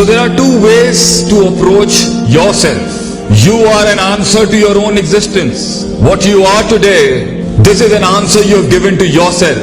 So there are two ways to approach yourself. You are an answer to your own existence. What you are today, this is an answer you have given to yourself.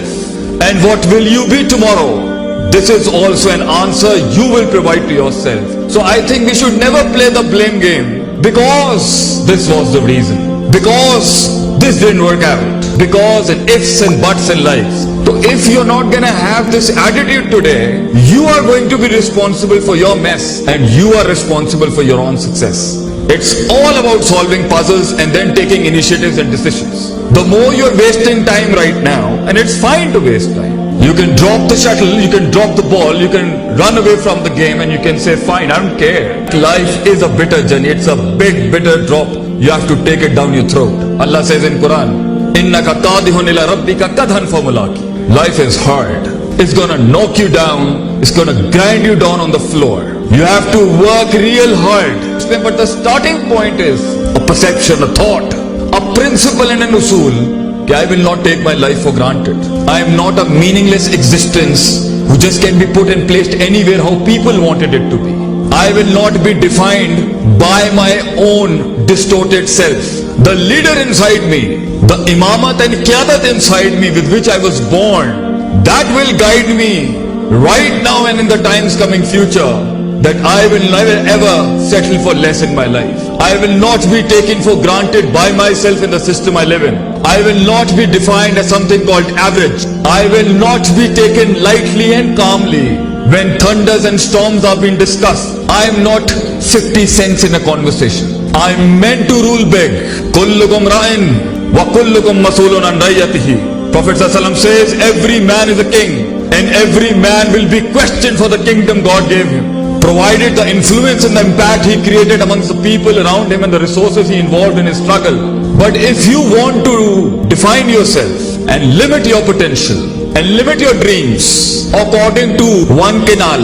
And what will you be tomorrow? This is also an answer you will provide to yourself. So I think we should never play the blame game. Because this was the reason. Because this didn't work out. Because it ifs and buts in life. So if you're not gonna have this attitude today, you are going to be responsible for your mess. And you are responsible for your own success. It's all about solving puzzles and then taking initiatives and decisions. The more you're wasting time right now, and it's fine to waste time. You can drop the shuttle, you can drop the ball, you can run away from the game and you can say, fine, I don't care. Life is a bitter journey, it's a big bitter drop. You have to take it down your throat. Allah says in Quran, إِنَّكَ قَادِهٌ إِلَى رَبِّكَ قَدْهًا فَمُلَاقِي. Life is hard. It's gonna knock you down, it's gonna grind you down on the floor. You have to work real hard. But the starting point is a perception, a thought, a principle and an usul. I will not take my life for granted. I am not a meaningless existence who just can be put and placed anywhere how people wanted it to be. I will not be defined by my own distorted self. The leader inside me, the imamat and qiyadat inside me with which I was born, that will guide me right now and in the times coming future. That I will never ever settle for less in my life. I will not be taken for granted by myself in the system I live in. I will not be defined as something called average. I will not be taken lightly and calmly when thunders and storms are being discussed. I am not 50 cents in a conversation. I am meant to rule big. Kullukum ra'in wa kullukum mas'ulun an ra'iyatihi. Prophet ﷺ says every man is a king and every man will be questioned for the kingdom God gave him. Provided the influence and the impact he created amongst the people around him and the resources he involved in his struggle. But if you want to define yourself and limit your potential and limit your dreams according to one canal,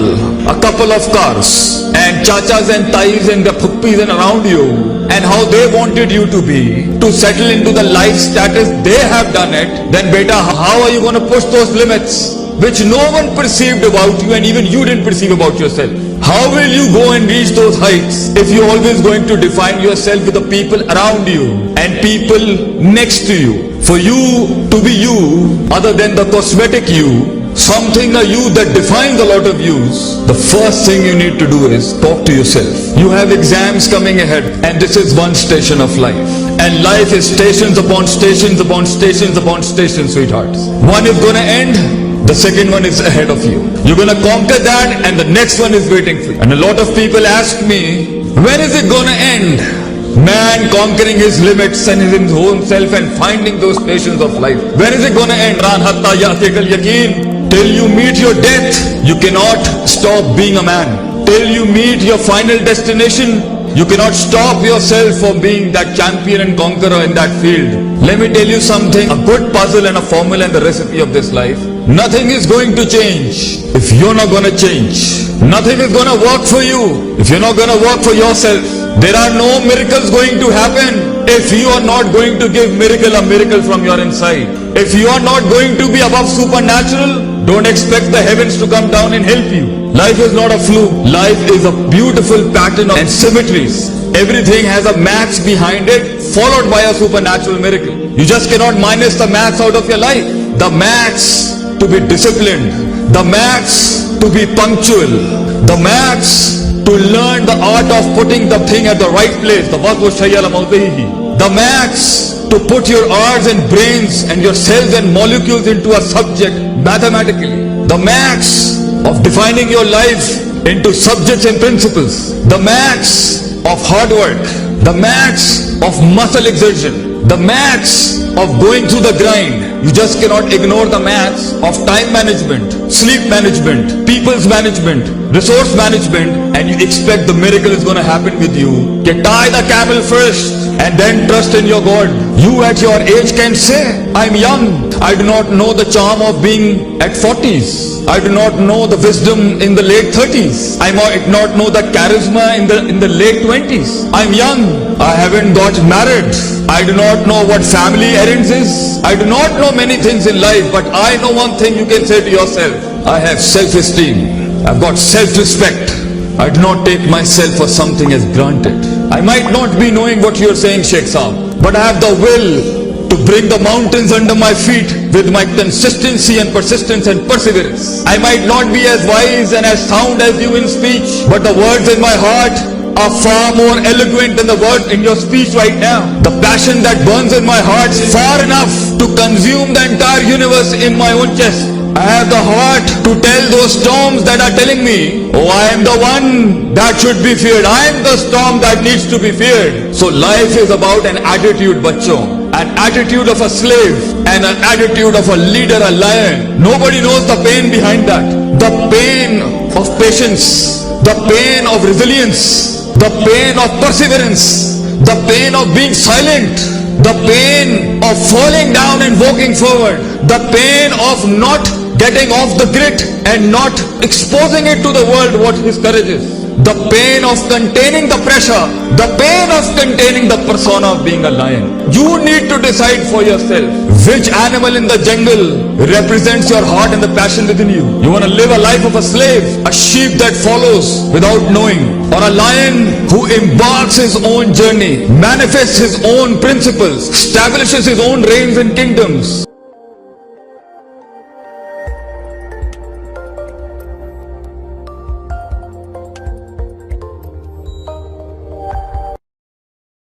a couple of cars and chachas and tais and the phuppis and around you and how they wanted you to be, to settle into the life status they have done it, then beta, how are you going to push those limits which no one perceived about you and even you didn't perceive about yourself? How will you go and reach those heights if you're always going to define yourself with the people around you and people next to you? For you to be you, other than the cosmetic you, something a you that defines a lot of yous, the first thing you need to do is talk to yourself. You have exams coming ahead and this is one station of life. And life is stations upon stations upon stations upon stations, sweethearts. One is gonna end, the second one is ahead of you. You're gonna conquer that and the next one is waiting for you. And a lot of people ask me, when is it gonna end? Man conquering his limits and his own self and finding those stations of life. When is it gonna end? Till you meet your death, you cannot stop being a man. Till you meet your final destination, you cannot stop yourself from being that champion and conqueror in that field. Let me tell you something, a good puzzle and a formula and the recipe of this life. Nothing is going to change if you're not gonna change. Nothing is gonna work for you if you're not gonna work for yourself. There are no miracles going to happen if you are not going to give a miracle from your inside. If you are not going to be above supernatural, don't expect the heavens to come down and help you. Life is not a fluke. Life is a beautiful pattern and symmetries. Everything has a maths behind it, followed by a supernatural miracle. You just cannot minus the maths out of your life. The maths to be disciplined, the maths to be punctual, the maths to learn the art of putting the thing at the right place, the maths to put your hearts and brains and your cells and molecules into a subject mathematically, the maths of defining your life into subjects and principles, the maths of hard work, the maths of muscle exertion, the maths of going through the grind. You just cannot ignore the maths of time management, sleep management, people's management, resource management, and you expect the miracle is going to happen with you. Tie the camel first and then trust in your God. You at your age can say, I'm young. I do not know the charm of being at 40s. I do not know the wisdom in the late 30s. I might not know the charisma in the late 20s. I'm young. I haven't got married. I do not know what family errands is. I do not know many things in life, but I know one thing you can say to yourself. I have self-esteem. I've got self-respect. I do not take myself for something as granted. I might not be knowing what you are saying, Sheikh Saab, but I have the will to bring the mountains under my feet with my consistency and persistence and perseverance. I might not be as wise and as sound as you in speech, but the words in my heart are far more eloquent than the words in your speech right now. The passion that burns in my heart is far enough to consume the entire universe in my own chest. I have the heart to tell those storms that are telling me, oh, I am the one that should be feared. I am the storm that needs to be feared. So life is about an attitude, bachcho. An attitude of a slave and an attitude of a leader, a lion. Nobody knows the pain behind that. The pain of patience, the pain of resilience, the pain of perseverance, the pain of being silent, the pain of falling down and walking forward, the pain of not getting off the grid and not exposing it to the world what his courage is. The pain of containing the pressure, the pain of containing the persona of being a lion. You need to decide for yourself which animal in the jungle represents your heart and the passion within you. You want to live a life of a slave, a sheep that follows without knowing, or a lion who embarks his own journey, manifests his own principles, establishes his own reigns and kingdoms.